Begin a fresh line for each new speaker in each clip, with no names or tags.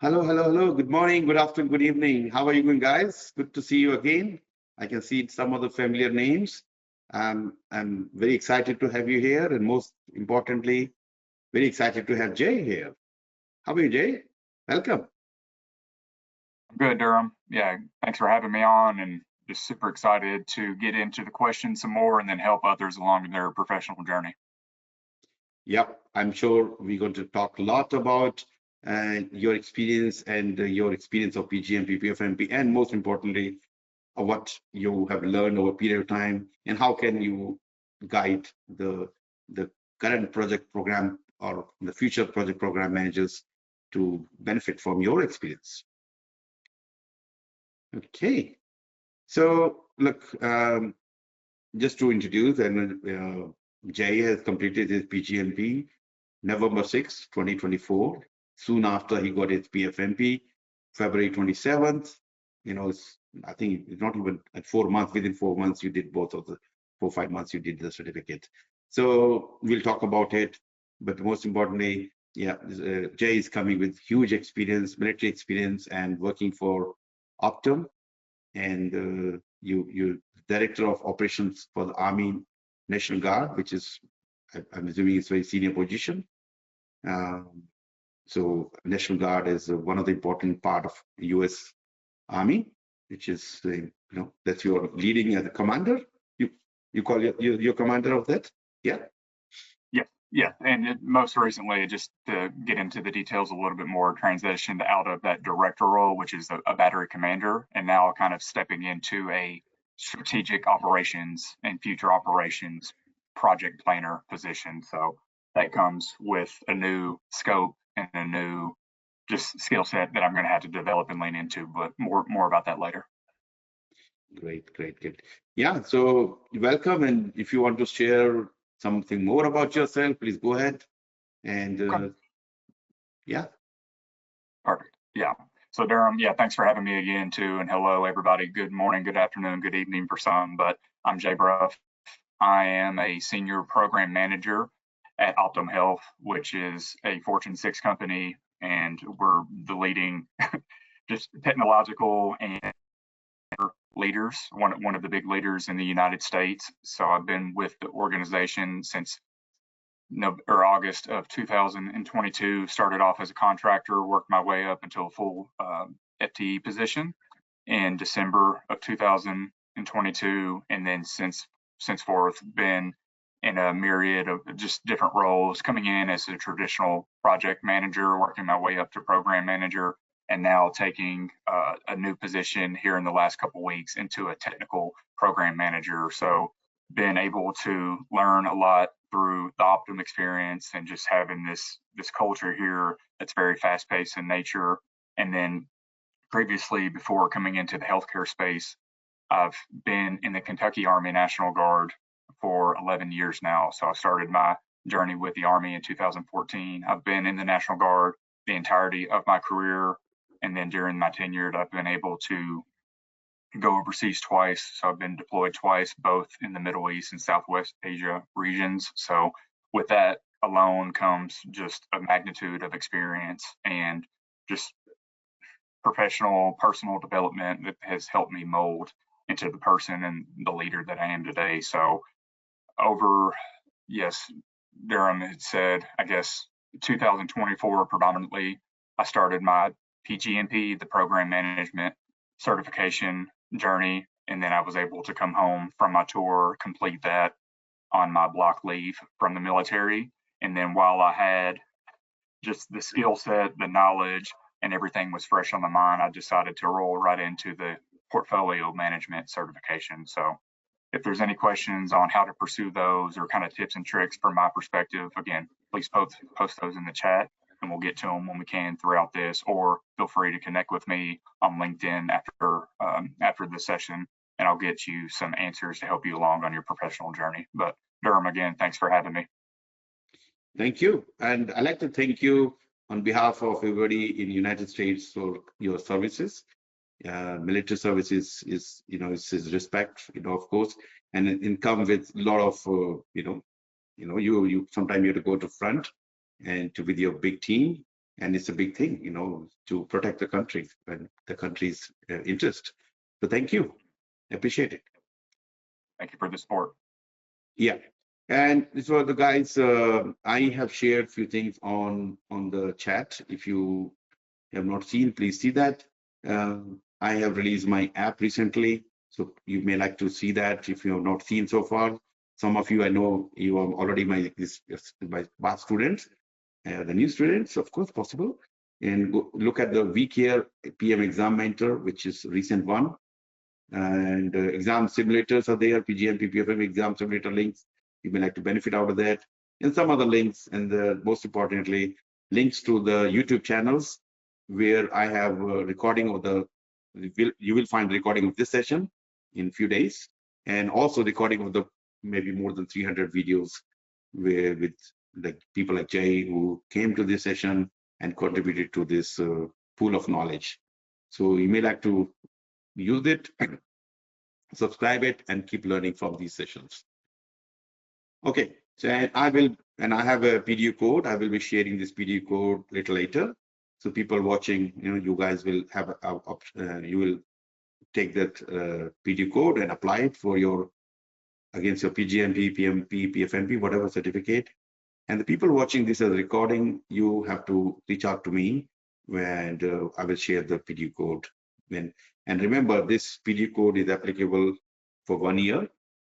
Hello, hello, hello. Good morning, good afternoon, good evening. How are you doing, guys? Good to see you again. I can see some of the familiar names. I'm very excited to have you here, and most importantly, very excited to have Jay here. How are you, Jay? Welcome.
Good, Dharam. Yeah, thanks for having me on, and just super excited to get into the questions some more and then help others along in their professional journey.
Yep, I'm sure we're going to talk a lot about your experience and your experience of PgMP, PfMP, and most importantly, what you have learned over a period of time, and how can you guide the current project program or the future project program managers to benefit from your experience. Okay, so look, just to introduce, and Jay has completed his PgMP November 6, 2024. Soon after he got his PfMP, February 27th. I think it's not even at 4 months, within 4 months, you did both of the 4-5 months, you did the certificate. So we'll talk about it. But most importantly, yeah, Jay is coming with huge experience, military experience, and working for Optum. And you're director of operations for the Army National Guard, which is, I'm assuming, it's a very senior position. So National Guard is one of the important part of U.S. Army, which is that you're leading as a commander. You call your commander of that? Yeah.
Yeah, and most recently, just to get into the details a little bit more, transitioned out of that director role, which is a battery commander, and now kind of stepping into a strategic operations and future operations project planner position. So that comes with a new scope and a new just skill set that I'm going to have to develop and lean into, but more about that later.
Great. Yeah, so welcome, and if you want to share something more about yourself, please go ahead. And
Okay.
Yeah.
Perfect. Yeah. So Dharam, yeah, thanks for having me again too, and hello everybody. Good morning, good afternoon, good evening for some, but I'm Jay Brough. I am a senior program manager at Optum Health, which is a Fortune 6 company, and we're the leading just technological and leaders, one of the big leaders in the United States. So I've been with the organization since August of 2022. Started off as a contractor, worked my way up until a full FTE position in December of 2022, and then since forth been in a myriad of just different roles, coming in as a traditional project manager, working my way up to program manager, and now taking a new position here in the last couple of weeks into a technical program manager. So been able to learn a lot through the Optum experience and just having this culture here that's very fast-paced in nature. And then previously, before coming into the healthcare space, I've been in the Kentucky Army National Guard for 11 years now. So I started my journey with the Army in 2014. I've been in the National Guard the entirety of my career. And then during my tenure, I've been able to go overseas twice. So I've been deployed twice, both in the Middle East and Southwest Asia regions. So with that alone comes just a magnitude of experience and just professional, personal development that has helped me mold into the person and the leader that I am today. So yes, Dharam had said, I guess 2024 predominantly, I started my PgMP, the program management certification journey, and then I was able to come home from my tour, complete that on my block leave from the military. And then while I had just the skill set, the knowledge, and everything was fresh on my mind, I decided to roll right into the portfolio management certification. So if there's any questions on how to pursue those or kind of tips and tricks from my perspective, again, please post those in the chat and we'll get to them when we can throughout this, or feel free to connect with me on LinkedIn after the session, and I'll get you some answers to help you along on your professional journey. But Dharam, again, thanks for having me.
Thank you. And I'd like to thank you on behalf of everybody in the United States for your services. Military services is respect, of course, and it comes with a lot of, you sometimes you have to go to front and to with your big team, and it's a big thing, to protect the country and the country's interest. So thank you. Appreciate it.
Thank you for the support.
Yeah. And so the guys, I have shared a few things on the chat. If you have not seen, please see that. I have released my app recently, so you may like to see that if you have not seen so far. Some of you, I know you are already my past students, the new students, of course, possible. And go look at the vCare PM exam mentor, which is a recent one. And exam simulators are there, PgMP PfMP exam simulator links. You may like to benefit out of that. And some other links, and most importantly, links to the YouTube channels where I have a recording of you will find the recording of this session in a few days, and also recording of the maybe more than 300 videos with like people like Jay who came to this session and contributed to this pool of knowledge. So you may like to use it, subscribe it, and keep learning from these sessions. Okay, so I have a PDU code. I will be sharing this PDU code a little later. So people watching, you guys will have you will take that PDU code and apply it for against your PgMP, PMP, PfMP, whatever certificate. And the people watching this as a recording, you have to reach out to me, and I will share the PDU code. And remember, this PDU code is applicable for 1 year.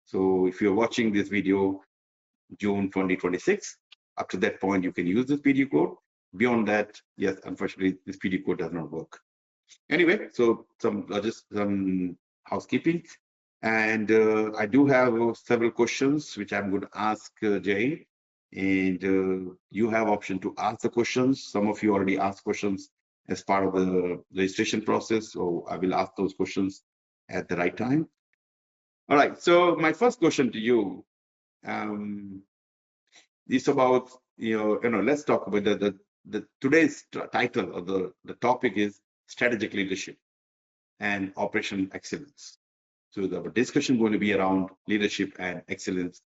So if you're watching this video June 2026, up to that point, you can use this PDU code. Beyond that, yes, unfortunately, this PDU code does not work. Anyway, so just some housekeeping. And I do have several questions which I'm going to ask Jay. And you have option to ask the questions. Some of you already asked questions as part of the registration process, so I will ask those questions at the right time. All right, so my first question to you is about, let's talk about the today's title of the topic is strategic leadership and operational excellence. So the discussion going to be around leadership and excellence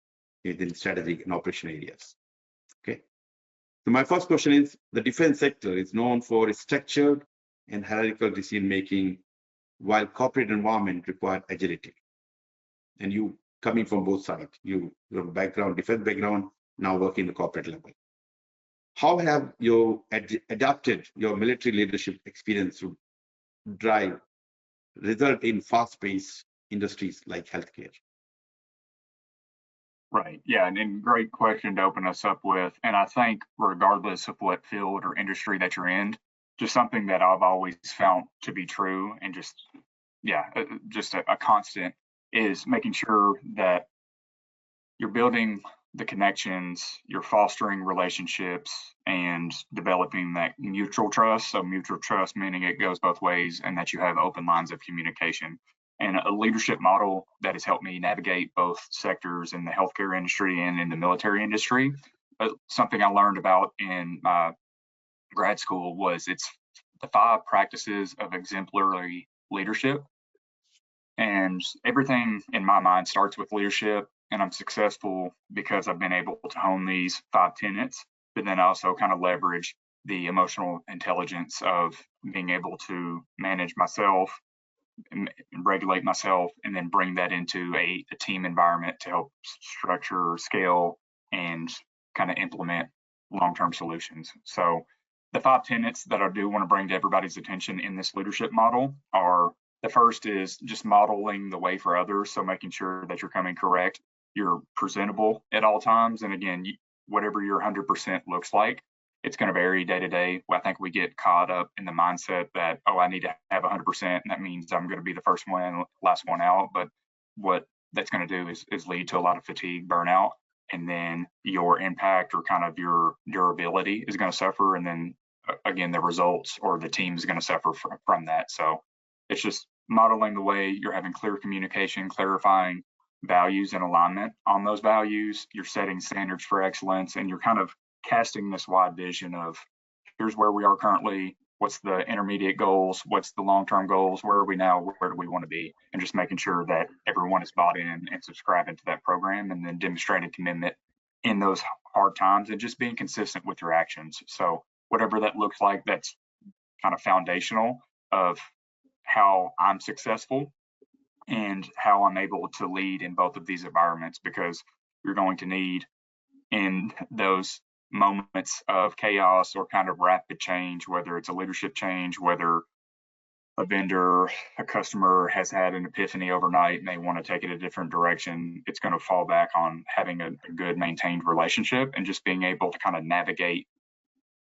in strategic and operational areas. Okay. So my first question is, the defense sector is known for its structured and hierarchical decision making, while corporate environment require agility. And you coming from both sides, your background, defense background, now work in the corporate level. How have you adapted your military leadership experience to drive result in fast-paced industries like healthcare?
Right. Yeah. And great question to open us up with. And I think regardless of what field or industry that you're in, just something that I've always found to be true and just a constant is making sure that you're building the connections, you're fostering relationships and developing that mutual trust. So mutual trust meaning it goes both ways and that you have open lines of communication. And a leadership model that has helped me navigate both sectors in the healthcare industry and in the military industry. Something I learned about in my grad school was it's the 5 practices of exemplary leadership. And everything in my mind starts with leadership, and I'm successful because I've been able to hone these 5 tenets, but then also kind of leverage the emotional intelligence of being able to manage myself, regulate myself, and then bring that into a team environment to help structure, scale, and kind of implement long-term solutions. So the 5 tenets that I do want to bring to everybody's attention in this leadership model are, the first is just modeling the way for others. So making sure that you're coming correct, you're presentable at all times. And again, whatever your 100% looks like, it's going to vary day to day. I think we get caught up in the mindset that, oh, I need to have 100%, and that means I'm going to be the first one, last one out. But what that's going to do is lead to a lot of fatigue, burnout, and then your impact or kind of your durability is going to suffer. And then again, the results or the team is going to suffer from that. So it's just modeling the way, you're having clear communication, clarifying values and alignment on those values. You're setting standards for excellence, and you're kind of casting this wide vision of, here's where we are currently, what's the intermediate goals, what's the long-term goals, where are we now, where do we want to be, and just making sure that everyone is bought in and subscribing to that program, and then demonstrating commitment in those hard times and just being consistent with your actions. So whatever that looks like, that's kind of foundational of how I'm successful and how I'm able to lead in both of these environments, because you're going to need, in those moments of chaos or kind of rapid change, whether it's a leadership change, whether a vendor, a customer has had an epiphany overnight and they want to take it a different direction, it's going to fall back on having a good maintained relationship and just being able to kind of navigate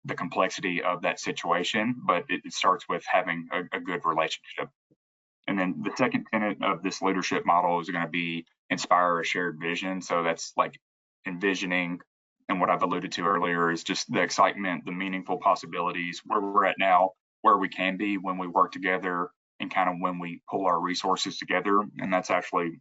the complexity of that situation. But it starts with having a good relationship. And then the second tenet of this leadership model is going to be inspire a shared vision. So that's like envisioning, and what I've alluded to earlier is just the excitement, the meaningful possibilities, where we're at now, where we can be when we work together, and kind of when we pull our resources together. And that's actually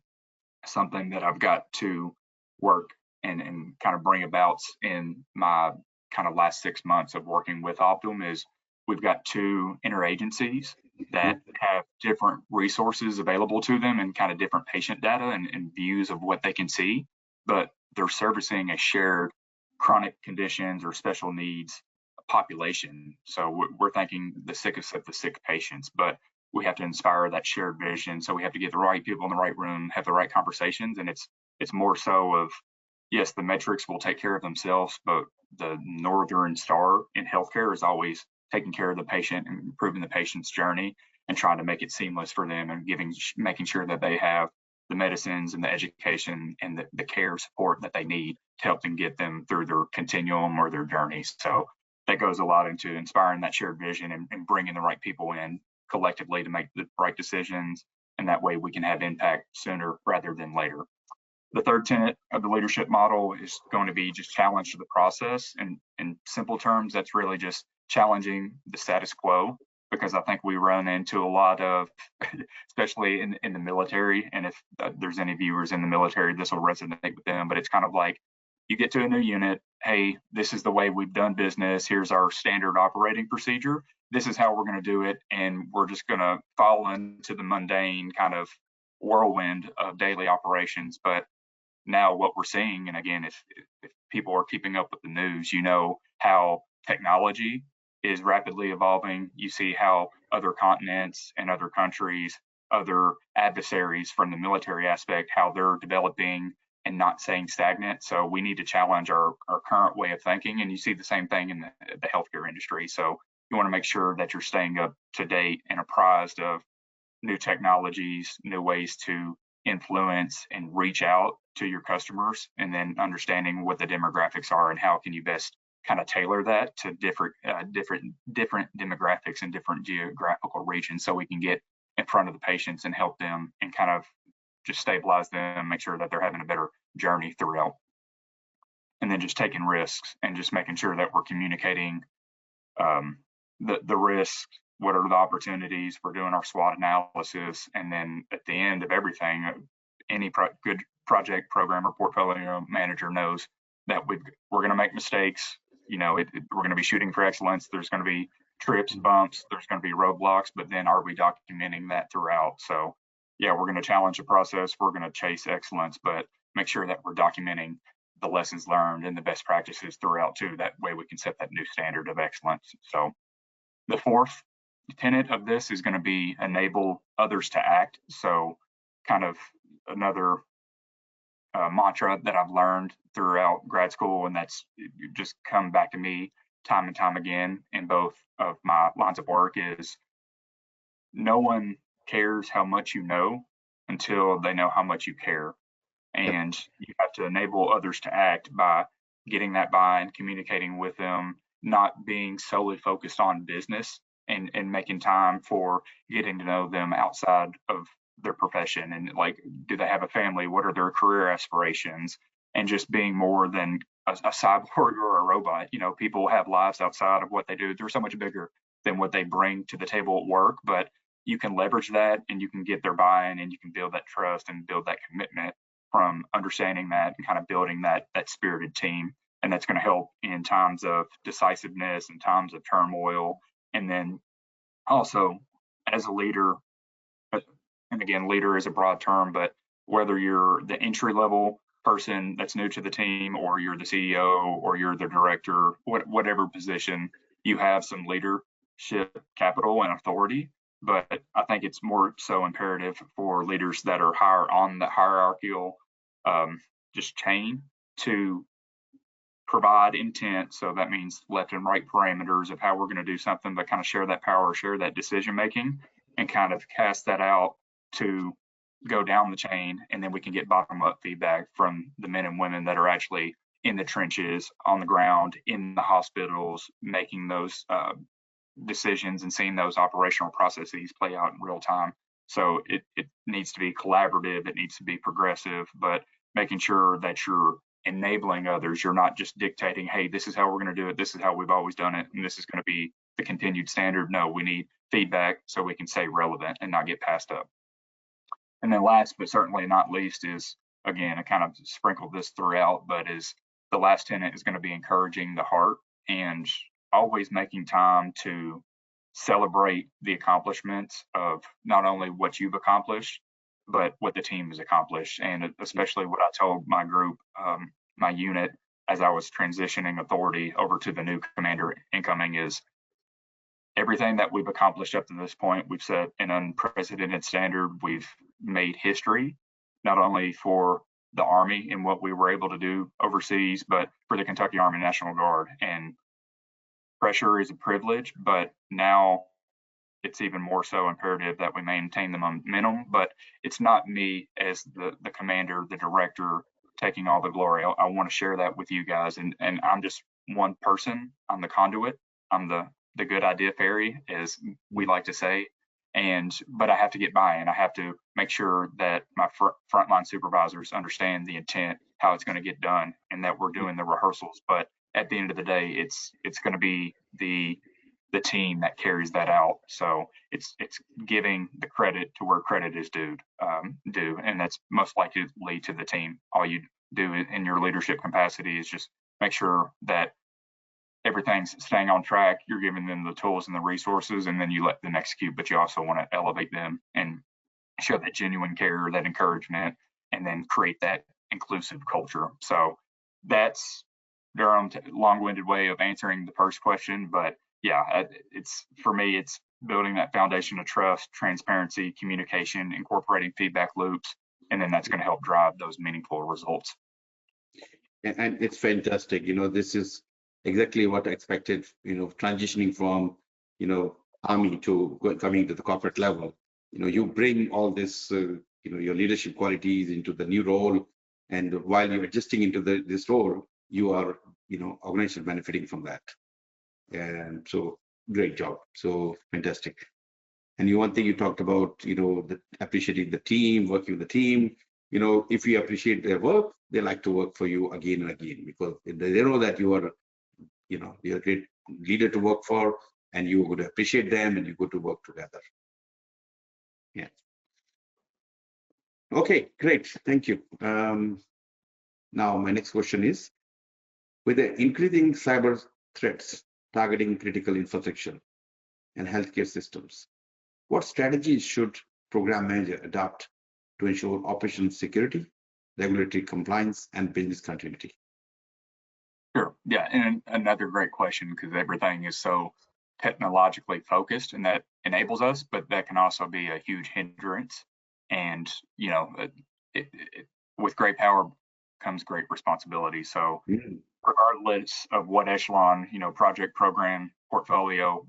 something that I've got to work and kind of bring about in my kind of last 6 months of working with Optum. Is we've got 2 interagencies that have different resources available to them and kind of different patient data and views of what they can see, but they're servicing a shared chronic conditions or special needs population. So we're thinking the sickest of the sick patients, but we have to inspire that shared vision. So we have to get the right people in the right room, have the right conversations. And it's more so of, yes, the metrics will take care of themselves, but the Northern Star in healthcare is always taking care of the patient and improving the patient's journey and trying to make it seamless for them and making sure that they have the medicines and the education and the care support that they need to help them get them through their continuum or their journeys. So that goes a lot into inspiring that shared vision and bringing the right people in collectively to make the right decisions. And that way we can have impact sooner rather than later. The third tenet of the leadership model is going to be just challenge the process. And in simple terms, that's really just challenging the status quo, because I think we run into a lot of, especially in the military, and if there's any viewers in the military, this will resonate with them, but it's kind of like you get to a new unit, hey, this is the way we've done business, here's our standard operating procedure, this is how we're going to do it, and we're just going to fall into the mundane kind of whirlwind of daily operations. But now what we're seeing, and again, if people are keeping up with the news, you know how technology is rapidly evolving. You see how other continents and other countries, other adversaries from the military aspect, how they're developing and not staying stagnant. So we need to challenge our current way of thinking. And you see the same thing in the healthcare industry. So you want to make sure that you're staying up to date and apprised of new technologies, new ways to influence and reach out to your customers, and then understanding what the demographics are and how can you best kind of tailor that to different demographics and different geographical regions, so we can get in front of the patients and help them and kind of just stabilize them, make sure that they're having a better journey throughout. And then just taking risks and just making sure that we're communicating the risks, what are the opportunities, we're doing our SWOT analysis, and then at the end of everything, any good project program or portfolio manager knows that we're going to make mistakes. You know, we're going to be shooting for excellence. There's going to be trips, bumps, there's going to be roadblocks, but then are we documenting that throughout? So yeah, we're going to challenge the process, we're going to chase excellence, but make sure that we're documenting the lessons learned and the best practices throughout too. That way we can set that new standard of excellence. So the fourth tenet of this is going to be enable others to act. So kind of another mantra that I've learned throughout grad school, and that's just come back to me time and time again in both of my lines of work, is no one cares how much you know until they know how much you care. And you have to enable others to act by getting that buy-in, communicating with them, not being solely focused on business, and making time for getting to know them outside of their profession. And like, do they have a family? What are their career aspirations? And just being more than a cyborg or a robot. You know, people have lives outside of what they do. They're so much bigger than what they bring to the table at work, but you can leverage that and you can get their buy-in and you can build that trust and build that commitment from understanding that and kind of building that spirited team. And that's going to help in times of decisiveness and times of turmoil. And then also as a leader, and again, leader is a broad term, but whether you're the entry level person that's new to the team, or you're the CEO, or you're the director, whatever position, you have some leadership capital and authority, but I think it's more so imperative for leaders that are higher on the hierarchical just chain to provide intent. So that means left and right parameters of how we're going to do something, but kind of share that power, share that decision making, and kind of cast that out to go down the chain. And then we can get bottom up feedback from the men and women that are actually in the trenches, on the ground, in the hospitals, making those decisions and seeing those operational processes play out in real time. So it needs to be collaborative, it needs to be progressive, but making sure that you're enabling others. You're not just dictating, hey, this is how we're going to do it, this is how we've always done it, and this is going to be the continued standard. No, we need feedback so we can stay relevant and not get passed up. And then last but certainly not least is, again, I kind of sprinkled this throughout, but is the last tenet is going to be encouraging the heart and always making time to celebrate the accomplishments of not only what you've accomplished, but what the team has accomplished. And especially what I told my group, my unit, as I was transitioning authority over to the new commander incoming, is everything that we've accomplished up to this point, we've set an unprecedented standard. We've made history, not only for the Army and what we were able to do overseas, but for the Kentucky Army National Guard. And pressure is a privilege, but now it's even more so imperative that we maintain the momentum. But it's not me as the commander, the director, taking all the glory. I want to share that with you guys. And I'm just one person. I'm the conduit. I'm the good idea fairy, as we like to say. But I have to get buy-in. I have to make sure that my frontline supervisors understand the intent, how it's going to get done, and that we're doing the rehearsals. But at the end of the day, it's going to be the team that carries that out. So it's giving the credit to where credit is due, and that's most likely to the team. All you do in your leadership capacity is just make sure that everything's staying on track. You're giving them the tools and the resources, and then you let them execute. But you also want to elevate them and show that genuine care, that encouragement, and then create that inclusive culture. So that's Dharam's long-winded way of answering the first question, but yeah, it's for me, it's building that foundation of trust, transparency, communication, incorporating feedback loops, and then that's going to help drive those meaningful results.
And it's fantastic. This is exactly what I expected, transitioning from, Army to coming to the corporate level. You bring all this, your leadership qualities into the new role. And while you're adjusting into this role, you are, organization benefiting from that. And so great job. So fantastic. And one thing you talked about, appreciating the team, working with the team. If you appreciate their work, they like to work for you again and again, because they know that you are, you're a great leader to work for, and you would appreciate them, and you go to work together. Yeah. Okay, great. Thank you. Now, my next question is, with the increasing cyber threats targeting critical infrastructure and healthcare systems, what strategies should program manager adopt to ensure operational security, regulatory compliance, and business continuity?
Sure. Yeah, and another great question, because everything is so technologically focused, and that enables us, but that can also be a huge hindrance. And with great power comes great responsibility. So regardless of what echelon, project, program, portfolio,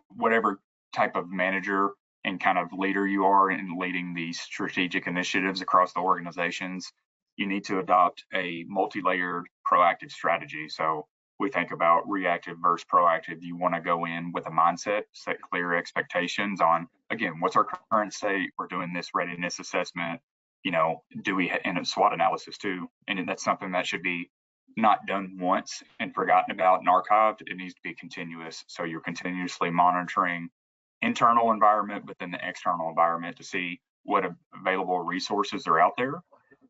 whatever type of manager and kind of leader you are in leading these strategic initiatives across the organizations, you need to adopt a multi-layered proactive strategy. So we think about reactive versus proactive. You want to go in with a mindset, set clear expectations on, again, what's our current state? We're doing this readiness assessment. Do we, and a SWOT analysis too. And that's something that should be not done once and forgotten about and archived. It needs to be continuous. So you're continuously monitoring internal environment, but then the external environment to see what available resources are out there.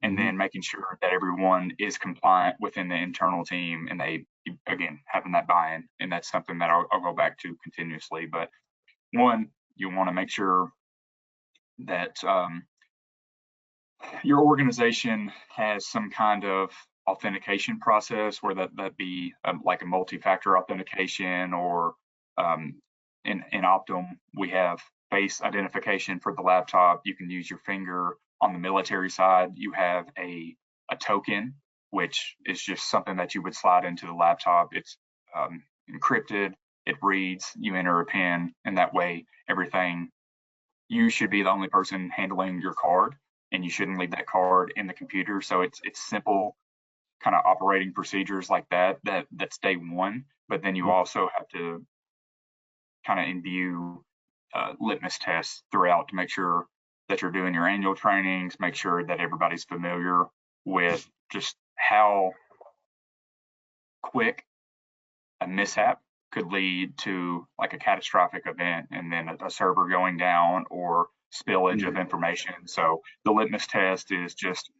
And then making sure that everyone is compliant within the internal team, and they, again, having that buy-in. And that's something that I'll go back to continuously. But one, you want to make sure that your organization has some kind of authentication process, where that be like a multi-factor authentication, or in Optum, we have face identification for the laptop. You can use your finger. On the military side, you have a token, which is just something that you would slide into the laptop. It's encrypted. It reads, you enter a PIN, and that way everything, you should be the only person handling your card, and you shouldn't leave that card in the computer. So it's simple kind of operating procedures like that's day one. But then you also have to kind of imbue litmus tests throughout to make sure that you're doing your annual trainings, make sure that everybody's familiar with just how quick a mishap could lead to like a catastrophic event, and then a server going down or spillage of information. So the litmus test is just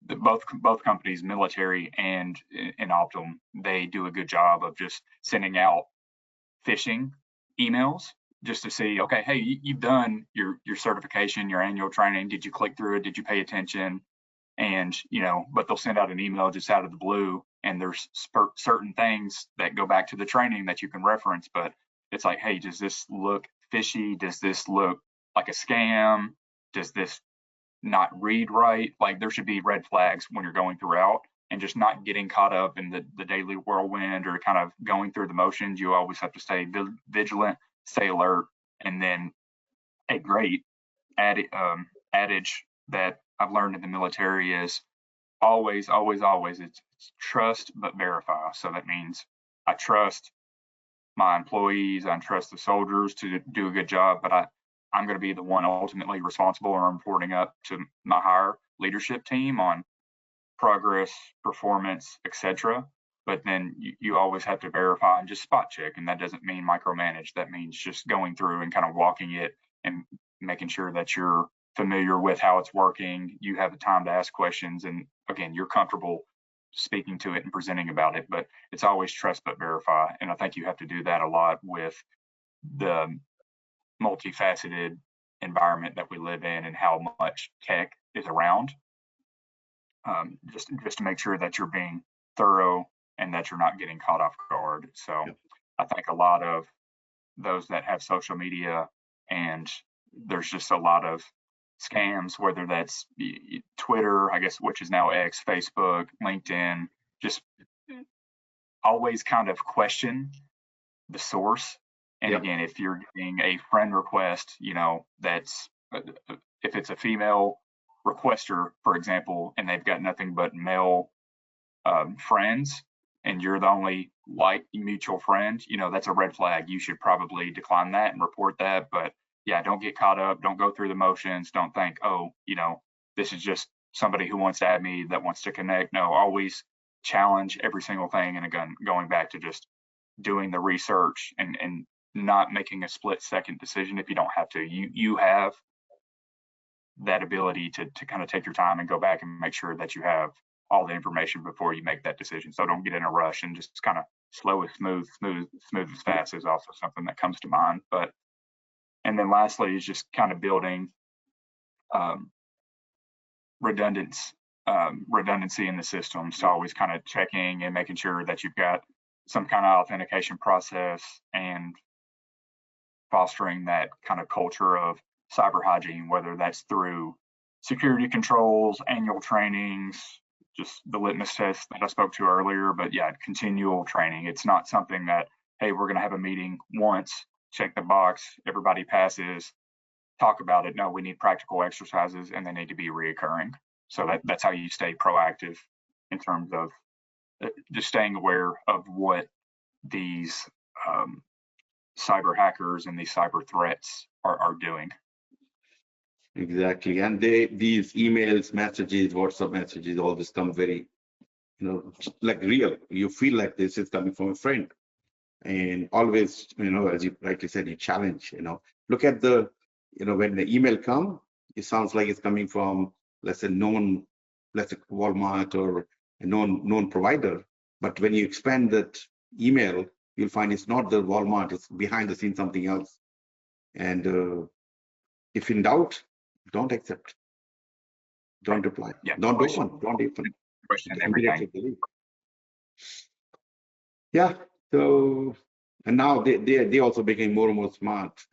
both companies, military and in Optum, they do a good job of just sending out phishing emails just to see, okay, hey, you've done your certification, your annual training. Did you click through it? Did you pay attention? And, but they'll send out an email just out of the blue, and there's certain things that go back to the training that you can reference, but it's like, hey, does this look fishy? Does this look like a scam? Does this not read right? Like, there should be red flags when you're going throughout, and just not getting caught up in the daily whirlwind or kind of going through the motions. You always have to stay vigilant, stay alert. And then a great adage that I've learned in the military is always, it's trust but verify. So that means I trust my employees, I trust the soldiers to do a good job, but I'm going to be the one ultimately responsible or reporting up to my higher leadership team on progress, performance, etc. But then you always have to verify and just spot check, and that doesn't mean micromanage. That means just going through and kind of walking it and making sure that you're familiar with how it's working. You have the time to ask questions, and again, you're comfortable speaking to it and presenting about it. But it's always trust but verify, and I think you have to do that a lot with the multifaceted environment that we live in and how much tech is around. Just to make sure that you're being thorough and that you're not getting caught off guard. So I think a lot of those that have social media, and there's just a lot of scams, whether that's Twitter, I guess, which is now X, Facebook, LinkedIn, just always kind of question the source. And again, if you're getting a friend request, that's, if it's a female requester, for example, and they've got nothing but male friends, and you're the only mutual friend, that's a red flag. You should probably decline that and report that. But yeah, don't get caught up. Don't go through the motions. Don't think, oh, this is just somebody who wants to add me, that wants to connect. No, always challenge every single thing. And again, going back to just doing the research and not making a split-second decision if you don't have to. You have that ability to kind of take your time and go back and make sure that you have all the information before you make that decision. So don't get in a rush, and just kind of slow and smooth as fast is also something that comes to mind. And then lastly is just kind of building redundancy in the system. So always kind of checking and making sure that you've got some kind of authentication process, and fostering that kind of culture of cyber hygiene, whether that's through security controls, annual trainings, just the litmus test that I spoke to earlier. But yeah, continual training. It's not something that, hey, we're going to have a meeting once, check the box, everybody passes, talk about it. No, we need practical exercises, and they need to be reoccurring. So that's how you stay proactive in terms of just staying aware of what these cyber hackers and these cyber threats are doing.
Exactly. And these emails, messages, WhatsApp messages, all this come very, like real. You feel like this is coming from a friend. And always, as you rightly said, you challenge, look at the, when the email come, it sounds like it's coming from, let's say, Walmart or a known provider. But when you expand that email, you'll find it's not the Walmart, it's behind the scenes something else. And if in doubt, don't accept. Don't reply.
Yeah,
Don't open.
question everything.
Yeah. So, and now they also became more and more smart.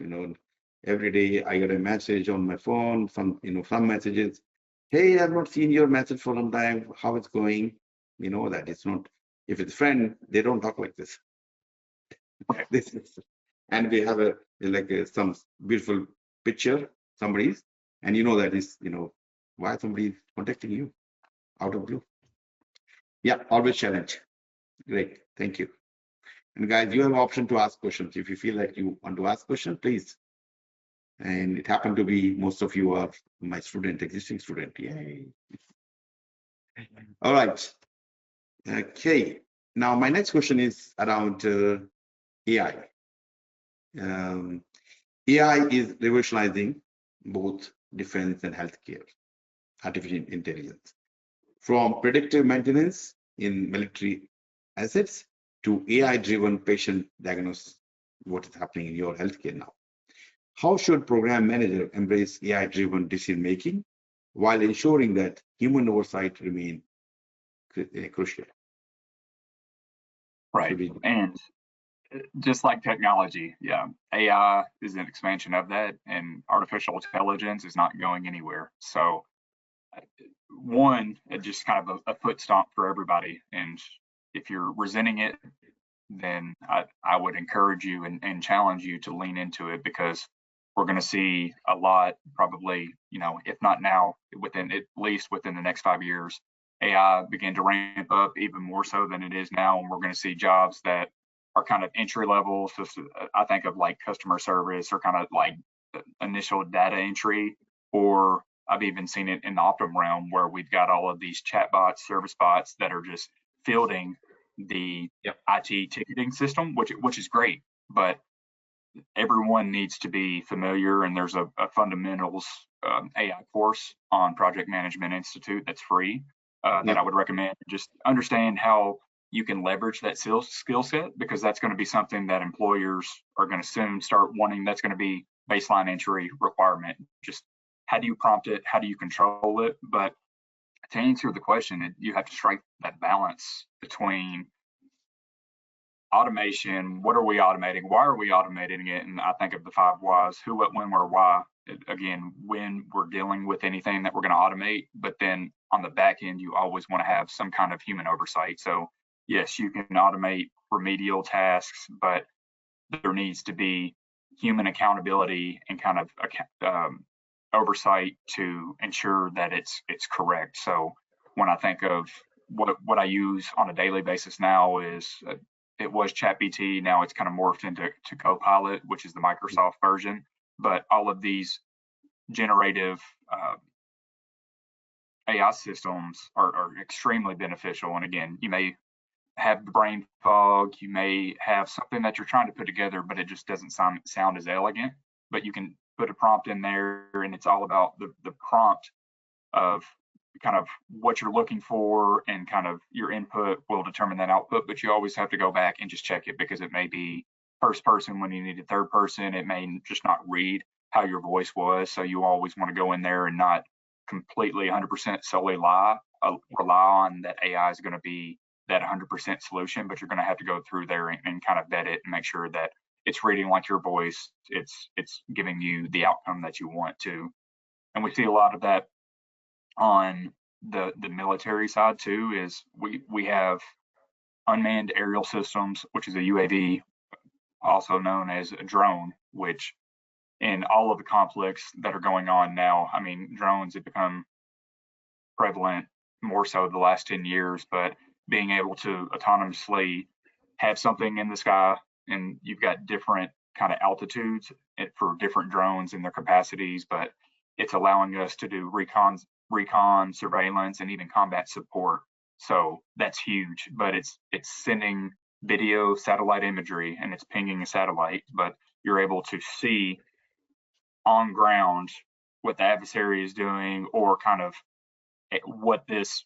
Every day I get a message on my phone, some messages. Hey, I've not seen your message for some time. How it's going? That it's not. If it's friend, they don't talk like this. This is, and we have some beautiful picture, somebody's, and that is why somebody is contacting you out of blue. Yeah, always challenge. Great, thank you. And guys, you have an option to ask questions. If you feel like you want to ask questions, please. And it happened to be most of you are my student, existing student. Yay. All right. Okay. Now, my next question is around AI. AI is revolutionizing both defense and healthcare, artificial intelligence. From predictive maintenance in military assets to AI-driven patient diagnosis, what is happening in your healthcare now. How should program manager embrace AI-driven decision-making while ensuring that human oversight remain crucial?
Right, and just like technology, yeah, AI is an expansion of that, and artificial intelligence is not going anywhere. So one, just kind of a foot stomp for everybody. And if you're resenting it, then I would encourage you and challenge you to lean into it, because we're going to see a lot, probably, if not now, at least within the next 5 years, AI begin to ramp up even more so than it is now. And we're going to see jobs that are kind of entry level. So I think of like customer service or kind of like initial data entry, or I've even seen it in the Optum realm where we've got all of these chat bots, service bots that are just fielding the IT ticketing system, which is great, but everyone needs to be familiar. And there's a fundamentals AI course on Project Management Institute that's free that I would recommend. Just understand how you can leverage that skill set, because that's going to be something that employers are going to soon start wanting. That's going to be baseline entry requirement. Just how do you prompt it? How do you control it? But to answer the question, you have to strike that balance between automation. What are we automating? Why are we automating it? And I think of the 5 whys: who, what, when, where, why. Again, when we're dealing with anything that we're going to automate, but then on the back end, you always want to have some kind of human oversight. So yes, you can automate remedial tasks, but there needs to be human accountability and kind of oversight to ensure that it's correct. So when I think of what I use on a daily basis now is it was ChatGPT. Now it's kind of morphed into Copilot, which is the Microsoft version. But all of these generative AI systems are extremely beneficial. And again, you may have the brain fog, you may have something that you're trying to put together, but it just doesn't sound as elegant. But you can put a prompt in there, and it's all about the prompt of kind of what you're looking for, and kind of your input will determine that output. But you always have to go back and just check it, because it may be first person when you need a third person. It may just not read how your voice was. So you always want to go in there and not completely 100% solely rely on that AI is going to be that 100% solution, but you're going to have to go through there and kind of vet it and make sure that it's reading like your voice. It's giving you the outcome that you want to. And we see a lot of that on the military side too. Is we have unmanned aerial systems, which is a UAV, also known as a drone, which in all of the conflicts that are going on now, I mean, drones have become prevalent more so the last 10 years, but being able to autonomously have something in the sky, and you've got different kind of altitudes for different drones and their capacities, but it's allowing us to do recon, surveillance, and even combat support. So that's huge, but it's sending video satellite imagery, and it's pinging a satellite, but you're able to see on ground what the adversary is doing, or kind of what this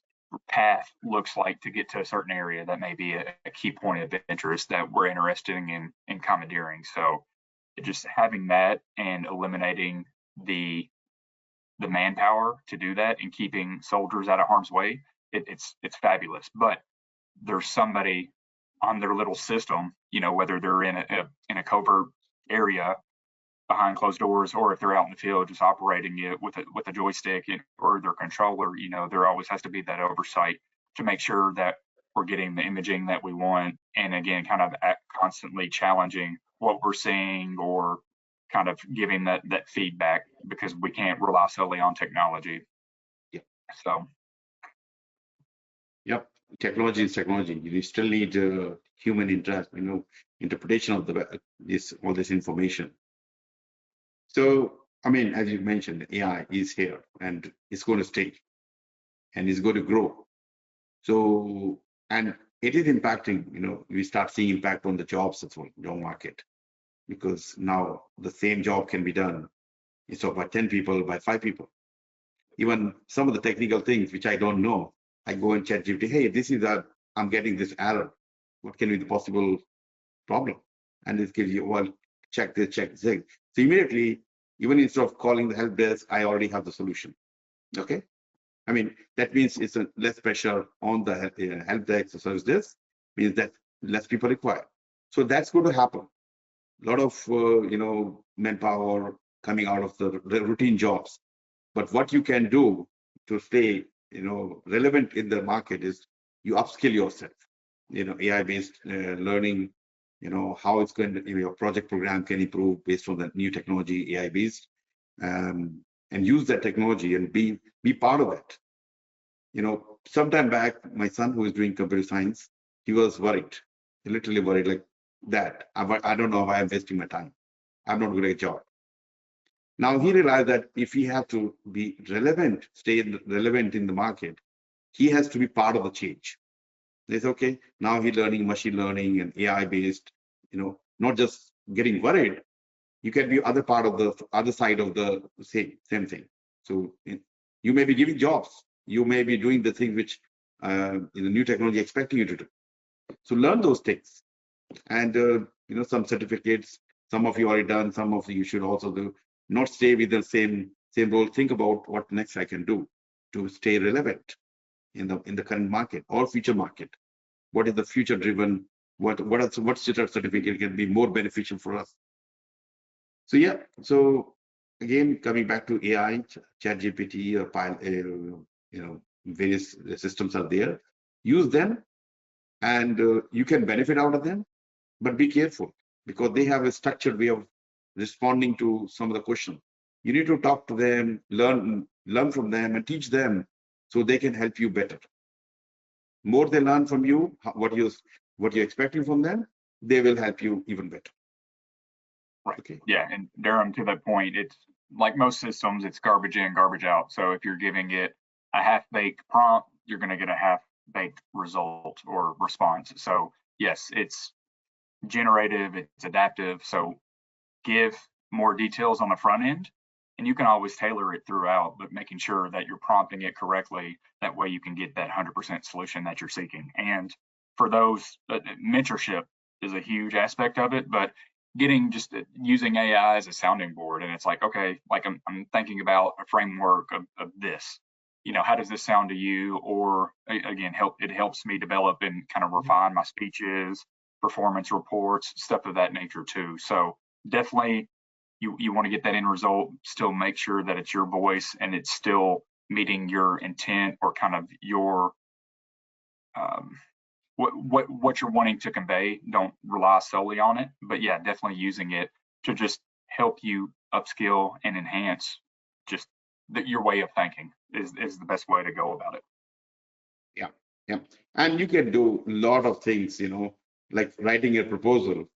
path looks like to get to a certain area that may be a key point of interest that we're interested in commandeering. So just having that and eliminating the manpower to do that and keeping soldiers out of harm's way it's fabulous. But there's somebody on their little system, whether they're in a covert area behind closed doors, or if they're out in the field just operating it with a joystick or their controller, there always has to be that oversight to make sure that we're getting the imaging that we want. And again, kind of constantly challenging what we're seeing, or kind of giving that feedback, because we can't rely solely on technology.
Yeah.
So.
Yep. Technology is technology. You still need human interest, interpretation of all this information. So, I mean, as you mentioned, AI is here and it's going to stay and it's going to grow. So, and it is impacting, we start seeing impact on the jobs as well, job market, because now the same job can be done instead of by 10 people, by 5 people. Even some of the technical things which I don't know, I go and chat GPT, hey, this is that I'm getting this error. What can be the possible problem? And it gives you, well, check this, check this. So immediately, even instead of calling the help desk, I already have the solution. Okay. I mean, that means it's less pressure on the help desk or service desk, means that less people required. So that's going to happen. A lot of, manpower coming out of the routine jobs. But what you can do to stay, relevant in the market is you upskill yourself. AI-based learning, how it's going to, your project program can improve based on the new technology, AI-based, and use that technology and be part of it. Sometime back, my son, who is doing computer science, he was worried, literally worried like that. I don't know why I'm wasting my time. I'm not doing a job. Now he realized that if he has to be relevant, stay relevant in the market, he has to be part of the change. It's okay. Now he's learning machine learning and AI based, not just getting worried. You can be other part of the other side of the same thing. So you may be giving jobs. You may be doing the thing which the new technology expecting you to do. So learn those things, and some certificates. Some of you already done. Some of you should also do. Not stay with the same role. Think about what next I can do to stay relevant in the current market or future market. What is the future driven? What certificate can be more beneficial for us? So yeah. So again, coming back to AI, ChatGPT or various systems are there. Use them, and you can benefit out of them. But be careful, because they have a structured way of responding to some of the questions. You need to talk to them, learn from them, and teach them so they can help you better. More they learn from you, what you're expecting from them, they will help you even better.
Right. Okay. Yeah, and Dharam, to that point, it's like most systems, it's garbage in, garbage out. So if you're giving it a half-baked prompt, you're going to get a half-baked result or response. So yes, it's generative, it's adaptive. So give more details on the front end, and you can always tailor it throughout, but making sure that you're prompting it correctly. That way you can get that 100% solution that you're seeking. And for those, mentorship is a huge aspect of it, but just using AI as a sounding board. And it's like, okay, like I'm thinking about a framework of this, how does this sound to you? Or again, it helps me develop and kind of refine my speeches, performance reports, stuff of that nature too. So definitely you want to get that end result, still make sure that it's your voice and it's still meeting your intent, or kind of your what you're wanting to convey. Don't rely solely on it, but yeah, definitely using it to just help you upskill and enhance just your way of thinking is the best way to go about it.
Yeah. And you can do a lot of things, like writing a proposal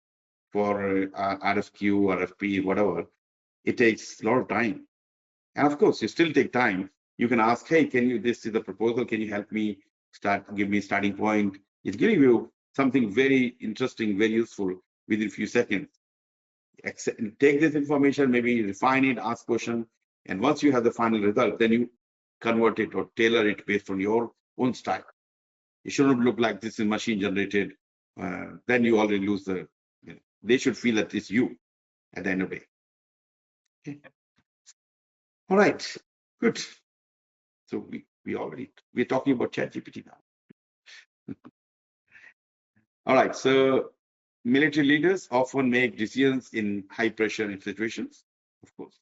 for RFQ, RFP, whatever. It takes a lot of time. And of course, you still take time. You can ask, hey, this is the proposal, can you help me give me a starting point? It's giving you something very interesting, very useful within a few seconds. Take this information, maybe refine it, ask question, and once you have the final result, then you convert it or tailor it based on your own style. It shouldn't look like this is machine generated. Then you already lose they should feel that it's you at the end of the day. Okay. All right, good. So we're talking about ChatGPT now. All right, so military leaders often make decisions in high pressure situations, of course.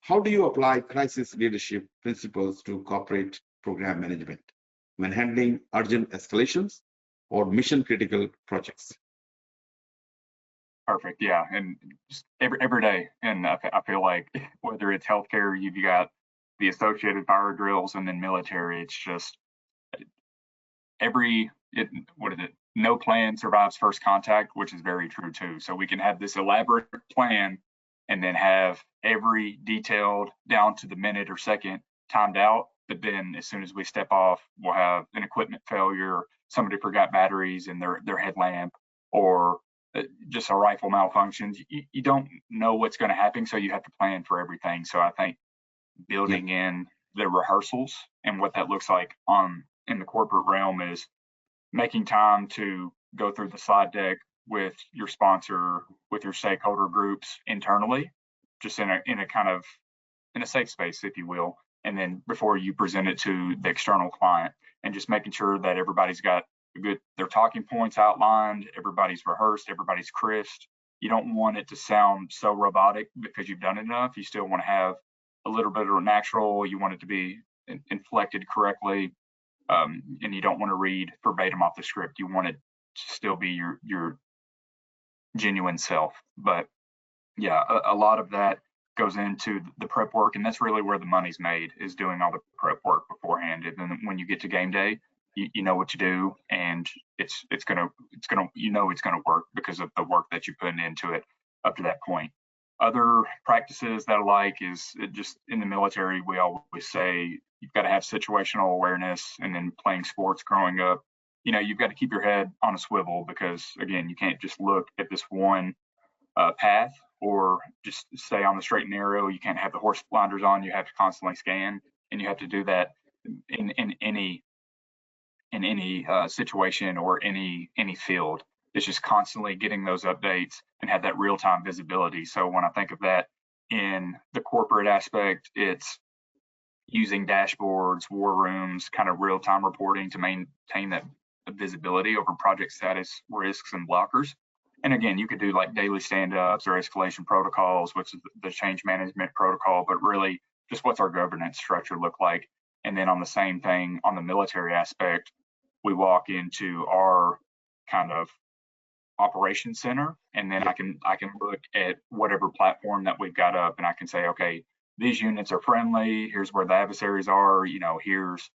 How do you apply crisis leadership principles to corporate program management when handling urgent escalations or mission critical projects?
Perfect. Yeah, and just every day, and I feel like whether it's healthcare, you've got the associated fire drills, and then military, it's just what is it? No plan survives first contact, which is very true too. So we can have this elaborate plan and then have every detailed down to the minute or second timed out. But then as soon as we step off, we'll have an equipment failure, somebody forgot batteries in their headlamp, or just a rifle malfunctions. You don't know what's going to happen, so you have to plan for everything. So I think building in the rehearsals and what that looks like in the corporate realm is making time to go through the slide deck with your sponsor, with your stakeholder groups internally, just in a kind of in a safe space, if you will, and then before you present it to the external client, and just making sure that everybody's got their talking points outlined, everybody's rehearsed, everybody's crisp. You don't want it to sound so robotic because you've done it enough. You still want to have a little bit of natural. You want it to be inflected correctly, and you don't want to read verbatim off the script. You want it to still be your genuine self. But yeah, a lot of that goes into the prep work, and that's really where the money's made, is doing all the prep work beforehand. And then when you get to game day, you know what to do, and it's gonna work because of the work that you put into it up to that point. Other practices that I like is just in the military, we always say you've got to have situational awareness, and then playing sports growing up, you've got to keep your head on a swivel, because again, you can't just look at this one path or just stay on the straight and narrow. You can't have the horse blinders on. You have to constantly scan, and you have to do that in any situation or any field. It's just constantly getting those updates and have that real-time visibility. So when I think of that in the corporate aspect, it's using dashboards, war rooms, kind of real-time reporting to maintain that visibility over project status, risks, and blockers. And again, you could do like daily stand-ups or escalation protocols, which is the change management protocol, but really just what's our governance structure look like. And then on the same thing, on the military aspect, we walk into our kind of operations center, and then I can look at whatever platform that we've got up, and I can say, okay, these units are friendly. Here's where the adversaries are. Here's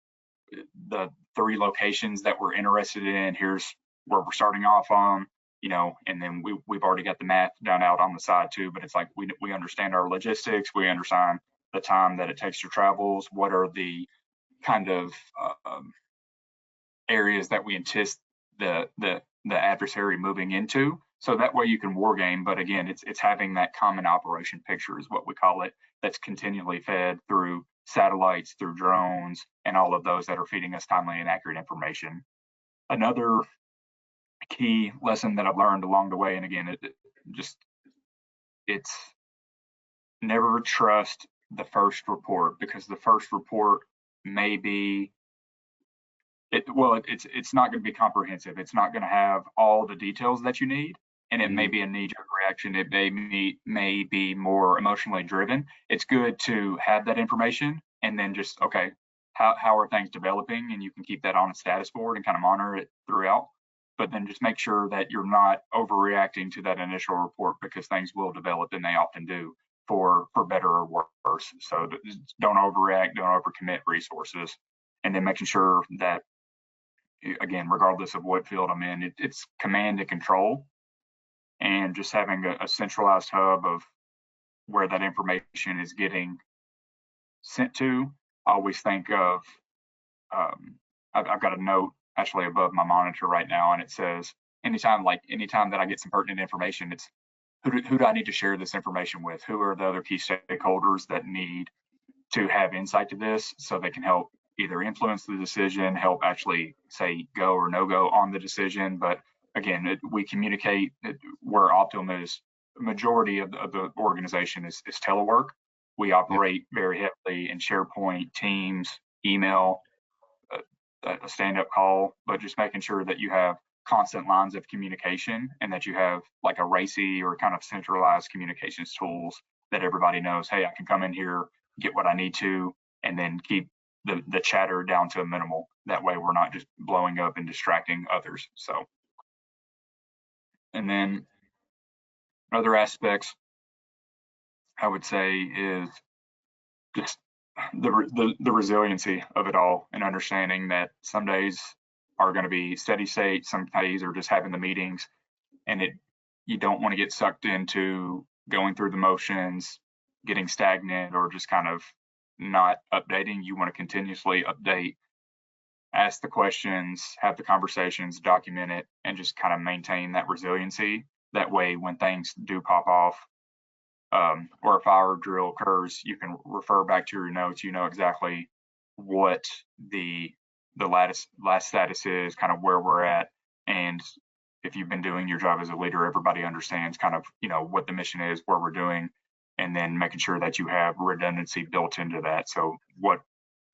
the 3 locations that we're interested in. Here's where we're starting off on. And then we've already got the math done out on the side too. But it's like we understand our logistics. We understand the time that it takes to travels. What are the kind of areas that we anticipate the adversary moving into, so that way you can war game. But again, it's having that common operation picture is what we call it, that's continually fed through satellites, through drones, and all of those that are feeding us timely and accurate information. Another key lesson that I've learned along the way, and again, it's never trust the first report, because the first report may be it's not going to be comprehensive. It's not going to have all the details that you need, and it may be a knee-jerk reaction. It may be more emotionally driven. It's good to have that information, and then just, okay, how are things developing, and you can keep that on a status board and kind of monitor it throughout. But then just make sure that you're not overreacting to that initial report, because things will develop, and they often do, for better or worse. So don't overreact, don't overcommit resources, and then making sure that, again, regardless of what field I'm in, it's command and control, and just having a centralized hub of where that information is getting sent to. I always think of, I've got a note actually above my monitor right now, and it says, anytime that I get some pertinent information, it's who do I need to share this information with? Who are the other key stakeholders that need to have insight to this, so they can help either influence the decision, help actually say go or no go on the decision. But again, we communicate where Optum is. Majority of the organization is telework. We operate very heavily in SharePoint, Teams, email, a stand-up call, but just making sure that you have constant lines of communication and that you have like a RACI or kind of centralized communications tools that everybody knows, hey, I can come in here, get what I need to, and then keep the chatter down to a minimal. That way we're not just blowing up and distracting others. So, and then other aspects I would say is just the resiliency of it all, and understanding that some days are going to be steady state, some days are just having the meetings, and you don't want to get sucked into going through the motions, getting stagnant, or just kind of not updating. You want to continuously update, ask the questions, have the conversations, document it, and just kind of maintain that resiliency. That way, when things do pop off, or a fire drill occurs, you can refer back to your notes. You know exactly what the last status is, kind of where we're at, and if you've been doing your job as a leader, everybody understands kind of what the mission is, where we're doing, and then making sure that you have redundancy built into that. So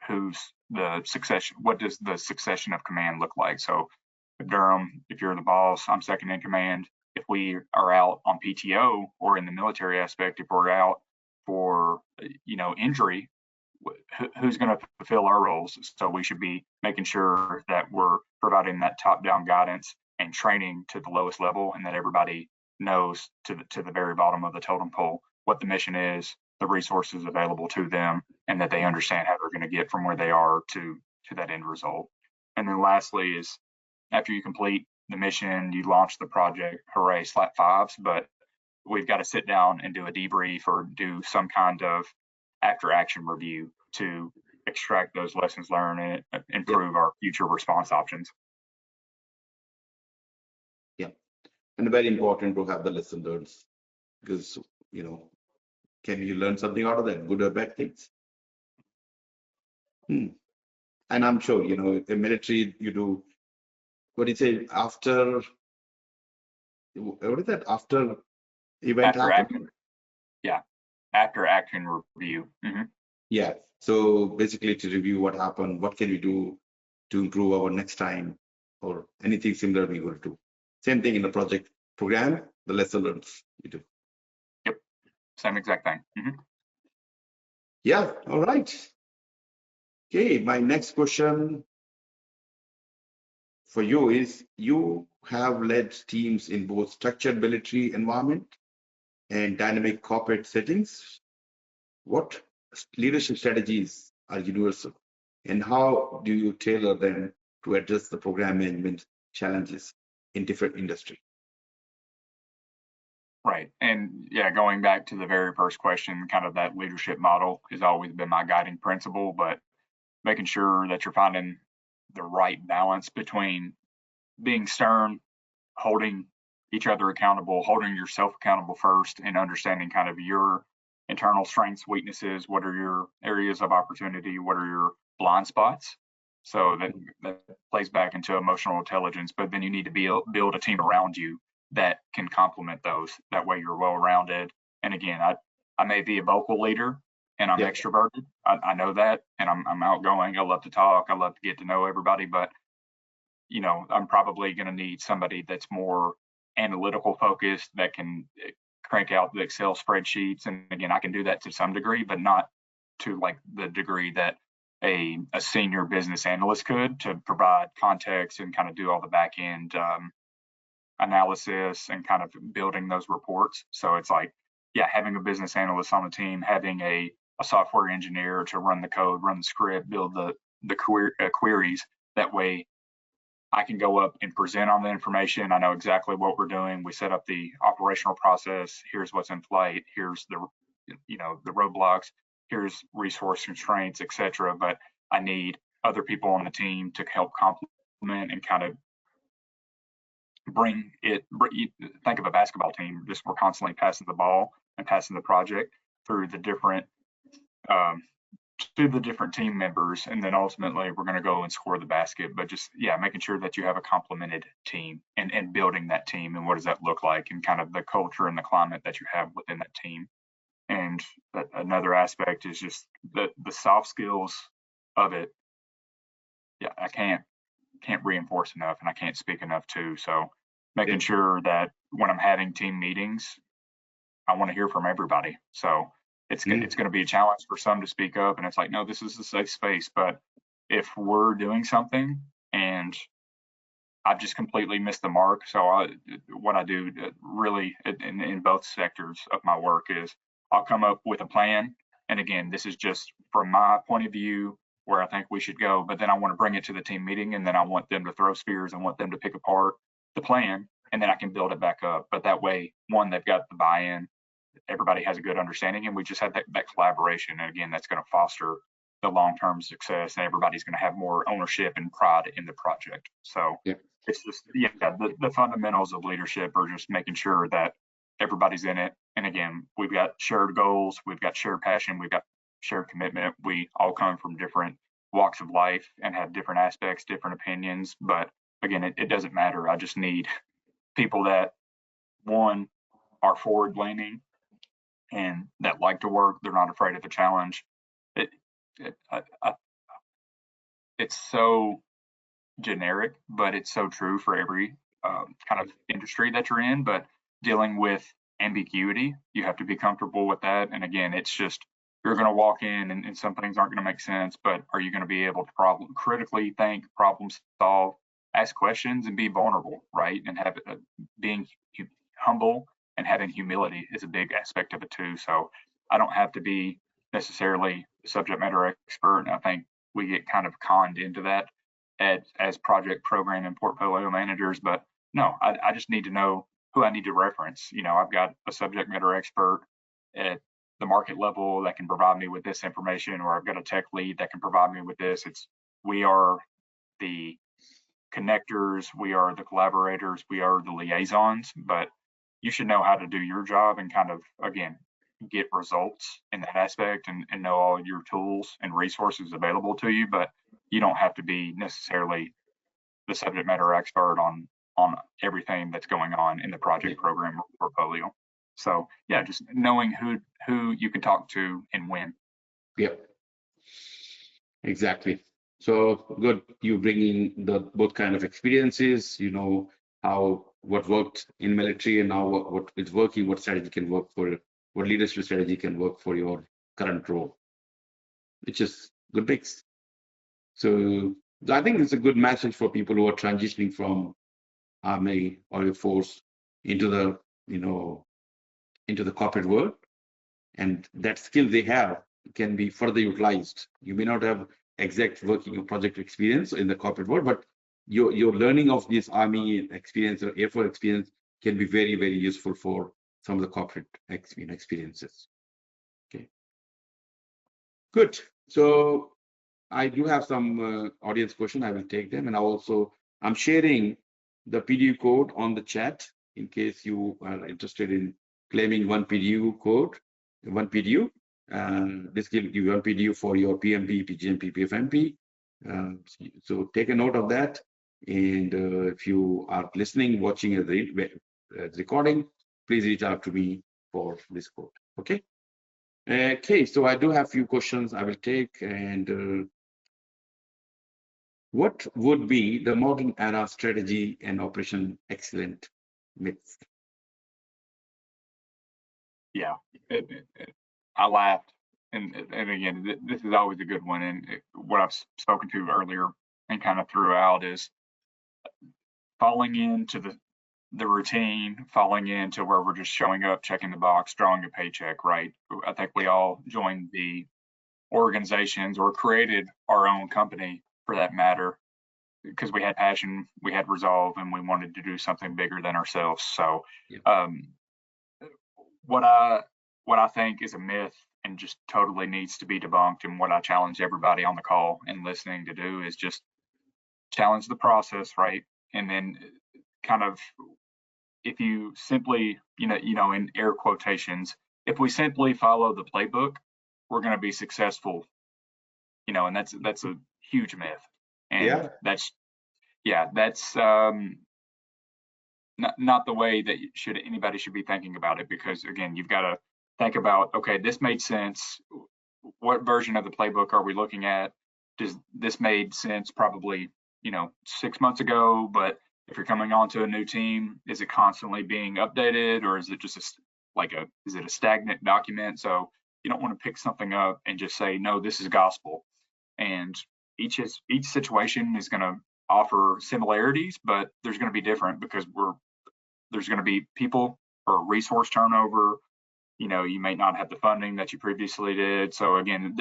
who's the succession? What does the succession of command look like? So Durham, if you're the boss, I'm second in command. If we are out on PTO or in the military aspect, if we're out for injury, who's going to fulfill our roles? So we should be making sure that we're providing that top-down guidance and training to the lowest level, and that everybody knows to the very bottom of the totem pole what the mission is, the resources available to them, and that they understand how they're going to get from where they are to that end result. And then lastly is, after you complete the mission, you launch the project, hooray, slap fives, but we've got to sit down and do a debrief or do some kind of after action review to extract those lessons learned and improve our future response options.
Yeah, and very important to have the lesson learned, because can you learn something out of that, good or bad things? And I'm sure in military you do, what do you say, after what is that, after event happen?
After action review.
Yeah, so basically to review what happened, what can we do to improve our next time, or anything similar we will do. Same thing in the project program, the lesson learned you do.
Yep, same exact thing.
Yeah, all right. Okay, my next question for you is, you have led teams in both structured military environment and dynamic corporate settings. What leadership strategies are universal, and how do you tailor them to address the program management challenges in different industries?
Right. And yeah, going back to the very first question, kind of that leadership model has always been my guiding principle, but making sure that you're finding the right balance between being stern, holding each other accountable, holding yourself accountable first, and understanding kind of your internal strengths, weaknesses, what are your areas of opportunity, what are your blind spots. So that plays back into emotional intelligence, but then you need to build a team around you that can complement those. That way you're well-rounded. And again, I may be a vocal leader and I'm extroverted. I know that, and I'm outgoing. I love to talk. I love to get to know everybody, but I'm probably going to need somebody that's more analytical focused, that can crank out the Excel spreadsheets. And again, I can do that to some degree, but not to like the degree that a senior business analyst could, to provide context and kind of do all the back end analysis and kind of building those reports. So it's like, having a business analyst on the team, having a software engineer to run the code, run the script, build the queries. That way I can go up and present on the information. I know exactly what we're doing. We set up the operational process. Here's what's in flight. Here's the roadblocks. Here's resource constraints, etc. But I need other people on the team to help complement and kind of think of a basketball team. Just we're constantly passing the ball and passing the project through the different to the different team members, and then ultimately we're going to go and score the basket. But just making sure that you have a complemented team and building that team, and what does that look like, and kind of the culture and the climate that you have within that team. And another aspect is just the soft skills of it. yeah, I can't reinforce enough, and I can't speak enough too. So making sure that when I'm having team meetings, I want to hear from everybody. So it's going to be a challenge for some to speak up, and it's like, no, this is a safe space. But if we're doing something and I've just completely missed the mark, so what I do really in both sectors of my work is I'll come up with a plan, and again, this is just from my point of view where I think we should go. But then I want to bring it to the team meeting, and then I want them to throw spears. I want them to pick apart the plan, and then I can build it back up. But that way, one, they've got the buy-in, everybody has a good understanding, and we just have that collaboration. And again, that's going to foster the long-term success, and everybody's going to have more ownership and pride in the project. So it's just, the fundamentals of leadership are just making sure that everybody's in it. And again, we've got shared goals, we've got shared passion, we've got shared commitment. We all come from different walks of life and have different aspects, different opinions. But again, it doesn't matter. I just need people that, one, are forward leaning and that like to work. They're not afraid of the challenge. It's so generic, but it's so true for every kind of industry that you're in. But dealing with ambiguity, you have to be comfortable with that. And again, it's just, you're going to walk in and some things aren't going to make sense, but are you going to be able to critically think, problem solve, ask questions, and be vulnerable, right? And have being humble and having humility is a big aspect of it too. So I don't have to be necessarily a subject matter expert. And I think we get kind of conned into that as project program and portfolio managers. But no, I just need to know who I need to reference. I've got a subject matter expert at the market level that can provide me with this information, or I've got a tech lead that can provide me with this. We are the connectors, we are the collaborators, we are the liaisons, but you should know how to do your job and kind of, again, get results in that aspect and know all your tools and resources available to you. But you don't have to be necessarily the subject matter expert on everything that's going on in the project program or portfolio. So yeah, just knowing who you can talk to and when.
Yep, exactly. So good, you bringing the both kind of experiences. What worked in military and now what is working, what strategy can work for, what leadership strategy can work for your current role, which is good mix. So I think it's a good message for people who are transitioning from Army or Air Force into the into the corporate world, and that skill they have can be further utilized. You may not have exact working or project experience in the corporate world, but your learning of this Army experience or Air Force experience can be very, very useful for some of the corporate experiences. Okay, good. So I do have some audience question. I will take them, and I'm sharing the PDU code on the chat in case you are interested in claiming one PDU code, one PDU. This will give you one PDU for your PMP, PgMP, PfMP. So take a note of that. And if you are listening, watching the recording, please reach out to me for this code. Okay. Okay. So I do have a few questions I will take. And what would be the modern era strategy and operation excellent myth?
Yeah, I laughed. And again, this is always a good one. And what I've spoken to earlier and kind of throughout is falling into the routine, falling into where we're just showing up, checking the box, drawing a paycheck, right? I think we all joined the organizations or created our own company for that matter because we had passion, we had resolve, and we wanted to do something bigger than ourselves. So what I think is a myth and just totally needs to be debunked, and what I challenge everybody on the call and listening to do is just challenge the process, right? And then kind of, if you simply, in air quotations, if we simply follow the playbook, we're going to be successful, and that's a huge myth. And that's not the way that anybody should be thinking about it, because again, you've got to think about, okay, this made sense. What version of the playbook are we looking at? does this made sense probably, 6 months ago, but if you're coming onto a new team, is it constantly being updated, or is it just is it a stagnant document? So you don't want to pick something up and just say, no, this is gospel. And each situation is going to offer similarities, but there's going to be different because there's going to be people or resource turnover. You may not have the funding that you previously did. So again,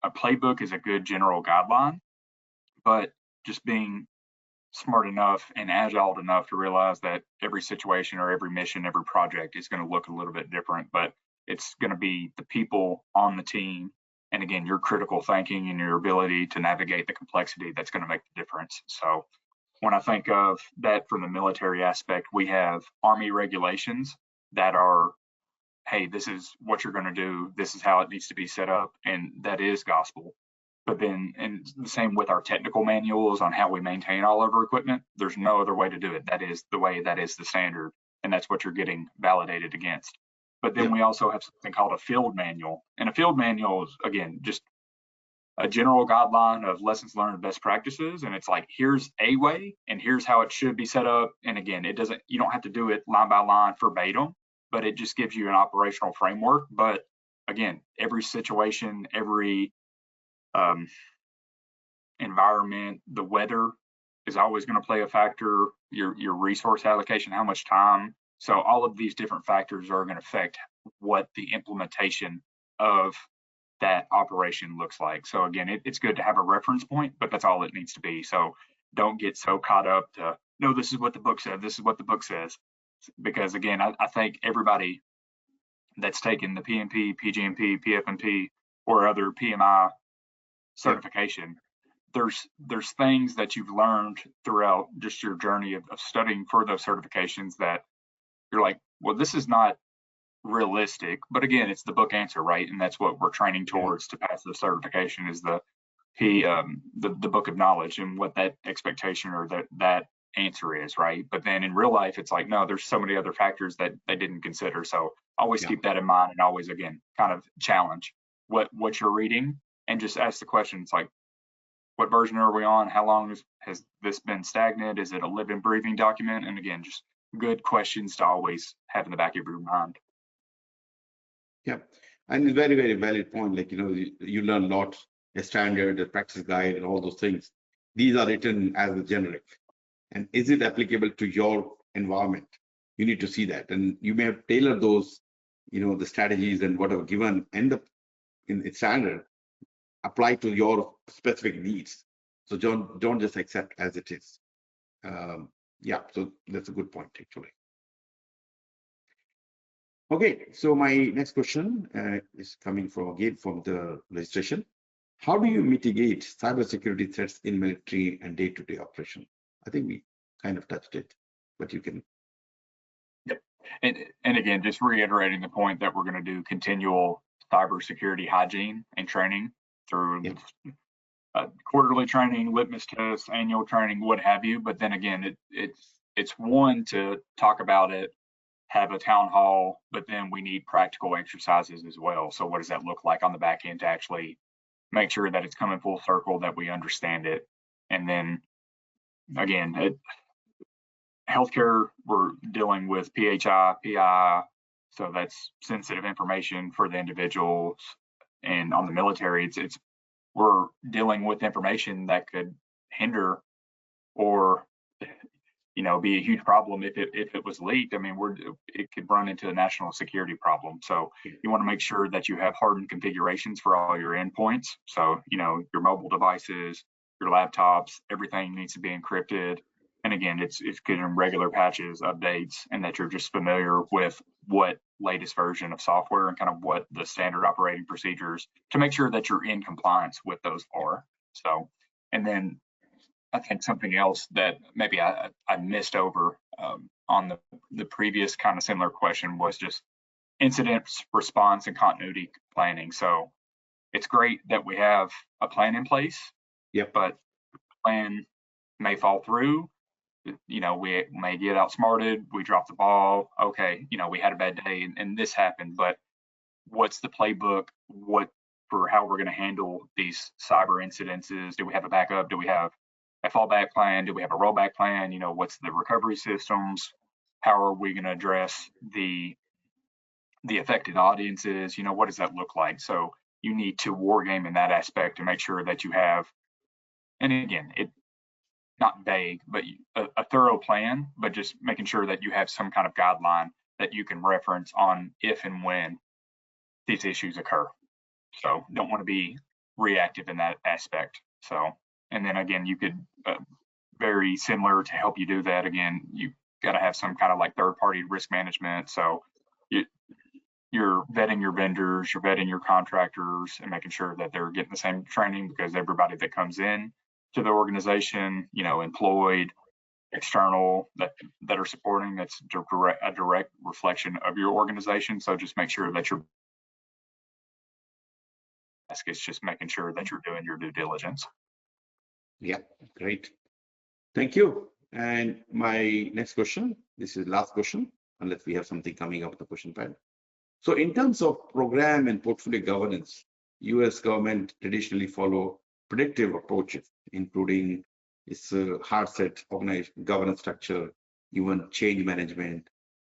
a playbook is a good general guideline, but just being smart enough and agile enough to realize that every situation or every mission, every project is going to look a little bit different, but it's going to be the people on the team. And again, your critical thinking and your ability to navigate the complexity that's going to make the difference. So when I think of that from the military aspect, we have Army regulations that are, hey, this is what you're going to do. This is how it needs to be set up. And that is gospel. But then, and the same with our technical manuals on how we maintain all of our equipment, there's no other way to do it. That is the way, that is the standard. And that's what you're getting validated against. But then we also have something called a field manual. And a field manual is, again, just a general guideline of lessons learned, best practices. And it's like, here's a way and here's how it should be set up. And again, you don't have to do it line by line verbatim, but it just gives you an operational framework. But again, every situation, every environment, the weather is always going to play a factor, your resource allocation, how much time. So all of these different factors are going to affect what the implementation of that operation looks like. So again, it's good to have a reference point, but that's all it needs to be. So don't get so caught up to, no, this is what the book said, this is what the book says. Because again, I think everybody that's taken the PMP, PgMP, PfMP, or other PMI certification, there's things that you've learned throughout just your journey of studying for those certifications that you're like, well, this is not realistic. But again, it's the book answer, right? And that's what we're training towards to pass the certification, is the book of knowledge and what that expectation or that answer is, right? But then in real life, it's like, no, there's so many other factors that they didn't consider. So always keep that in mind, and always, again, kind of challenge what you're reading, and just ask the question. It's like, what version are we on? How long has this been stagnant? Is it a living, breathing document? And again, just good questions to always have in the back of your mind.
Yeah, and it's very, very valid point. Like, you learn a lot, a standard, a practice guide, and all those things. These are written as a generic. And is it applicable to your environment? You need to see that. And you may have tailored those, the strategies and whatever given in its standard, apply to your specific needs. So don't just accept as it is. So that's a good point, actually. Okay, so my next question is coming from the registration. How do you mitigate cybersecurity threats in military and day-to-day operation? I think we kind of touched it, but you can.
Yep. And again, just reiterating the point that we're going to do continual cybersecurity hygiene and training through quarterly training, litmus tests, annual training, what have you. But then again, it's one to talk about it, have a town hall, but then we need practical exercises as well. So what does that look like on the back end to actually make sure that it's coming full circle, that we understand it? And then again, healthcare, we're dealing with PHI, PI, so that's sensitive information for the individuals. And on the military, we're dealing with information that could hinder or be a huge problem if it was leaked. I mean, it could run into a national security problem. So you want to make sure that you have hardened configurations for all your endpoints. So your mobile devices, your laptops, everything needs to be encrypted. And again, it's getting regular patches, updates, and that you're just familiar with what latest version of software and kind of what the standard operating procedures to make sure that you're in compliance with those are. So, and then I think something else that maybe I missed over on the previous kind of similar question was just incident response and continuity planning. So it's great that we have a plan in place, but the plan may fall through. We may get outsmarted, we drop the ball. Okay, we had a bad day and this happened, but what's the playbook? What for how we're going to handle these cyber incidences. Do we have a backup? Do we have a fallback plan? Do we have a rollback plan? You know, what's the recovery systems? How are we going to address the affected audiences? You know, what does that look like? So you need to war game in that aspect to make sure that you have, and again, it not vague, but a thorough plan, but just making sure that you have some kind of guideline that you can reference on if and when these issues occur. So don't want to be reactive in that aspect. So, and then again, you could very similar to help you do that. Again, you got to have some kind of like third-party risk management. So you're vetting your vendors, you're vetting your contractors, and making sure that they're getting the same training, because everybody that comes in to the organization, you know, employed, external, that are supporting, that's a direct reflection of your organization. So just make sure that it's just making sure that you're doing your due diligence.
Yeah, great. Thank you. And my next question, this is last question, unless we have something coming up with the question pad. So in terms of program and portfolio governance, US government traditionally follow predictive approaches, including its hard set organized governance structure, even change management.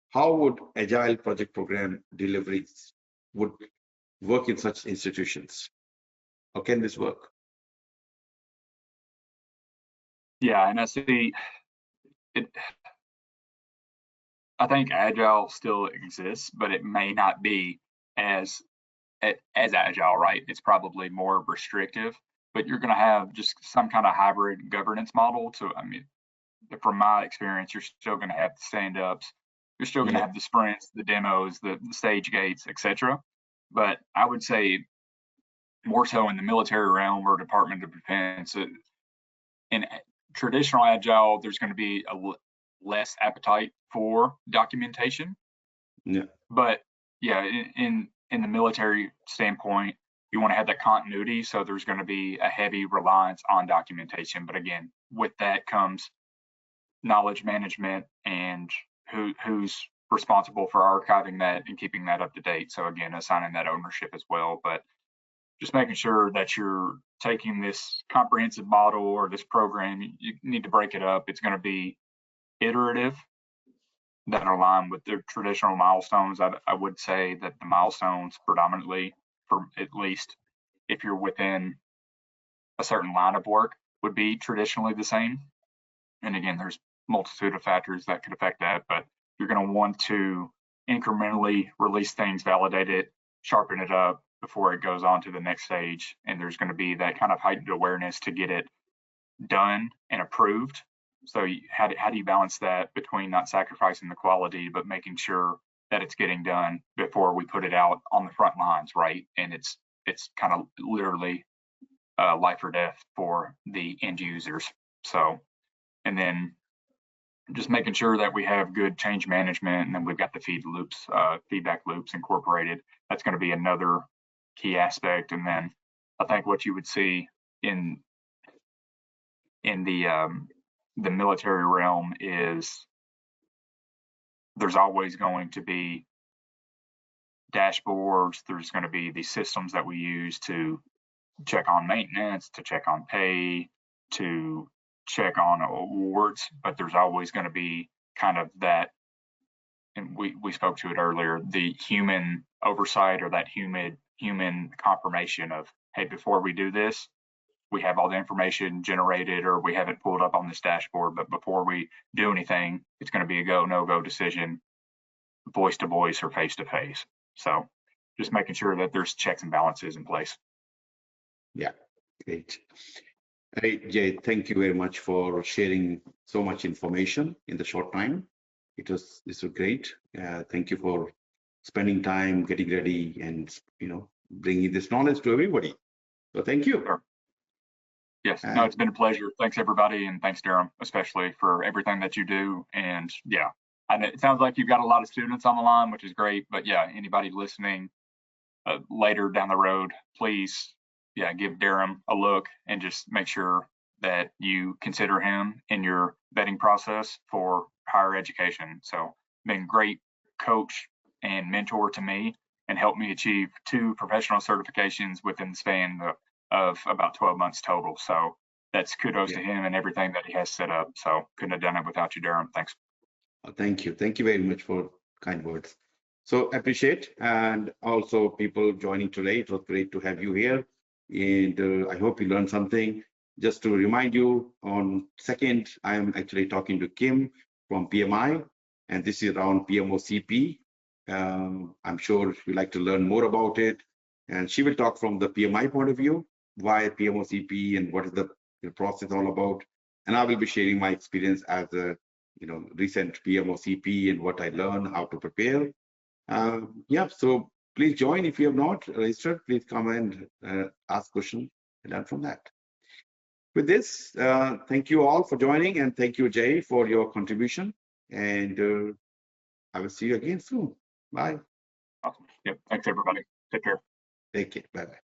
How would Agile Project Program deliveries would work in such institutions? How can this work?
Yeah, and I see it. I think Agile still exists, but it may not be as agile, right? It's probably more restrictive, but you're going to have just some kind of hybrid governance model. So, I mean, from my experience, you're still going to have the stand-ups, you're still going to have the sprints, the demos, the stage gates, etc. But I would say more so in the military realm or Department of Defense. In traditional Agile, there's going to be a less appetite for documentation.
Yeah.
But yeah, in the military standpoint, you want to have that continuity. So there's going to be a heavy reliance on documentation. But again, with that comes knowledge management and who's responsible for archiving that and keeping that up to date. So again, assigning that ownership as well. But just making sure that you're taking this comprehensive model or this program, you need to break it up. It's going to be iterative, that align with the traditional milestones. I would say that the milestones predominantly, for at least if you're within a certain line of work, would be traditionally the same. And again, there's multitude of factors that could affect that, but you're going to want to incrementally release things, validate it, sharpen it up before it goes on to the next stage. And there's going to be that kind of heightened awareness to get it done and approved. So how do you balance that between not sacrificing the quality, but making sure that it's getting done before we put it out on the front lines, right? And it's kind of literally life or death for the end users. So, and then just making sure that we have good change management, and then we've got the feedback loops incorporated. That's going to be another key aspect. And then I think what you would see in the military realm is there's always going to be dashboards. There's going to be the systems that we use to check on maintenance, to check on pay, to check on awards, but there's always going to be kind of that, and we spoke to it earlier, the human oversight or that human confirmation of, hey, before we do this, we have all the information generated or we have it pulled up on this dashboard, but before we do anything, it's going to be a go, no-go decision, voice to voice or face to face. So just making sure that there's checks and balances in place.
Yeah, great. Hey, Jay, thank you very much for sharing so much information in the short time. This was great. Thank you for spending time getting ready and bringing this knowledge to everybody. So thank you.
Sure. Yes, no, it's been a pleasure. Thanks everybody, and thanks Dharam, especially for everything that you do. And yeah, and it sounds like you've got a lot of students on the line, which is great. But yeah, anybody listening later down the road, please, yeah, give Dharam a look and just make sure that you consider him in your vetting process for higher education. So, been great coach and mentor to me, and helped me achieve 2 professional certifications within the span of about 12 months total. So that's kudos to him and everything that he has set up. So couldn't have done it without you, Dharam. Thanks.
Thank you. Thank you very much for kind words. So appreciate, and also people joining today. It was great to have you here, and I hope you learned something. Just to remind you, on 2nd, I am actually talking to Kim from PMI, and this is around PMOCP. I'm sure you'd like to learn more about it, and she will talk from the PMI point of view, why PMOCP and what is the process all about. And I will be sharing my experience as a recent PMOCP and what I learned, how to prepare. Yeah, so please join if you have not registered. Please come and ask questions and learn from that. With this, thank you all for joining, and thank you, Jay, for your contribution. And I will see you again soon. Bye.
Awesome. Yep. Thanks, everybody. Take care.
Take care. Bye-bye.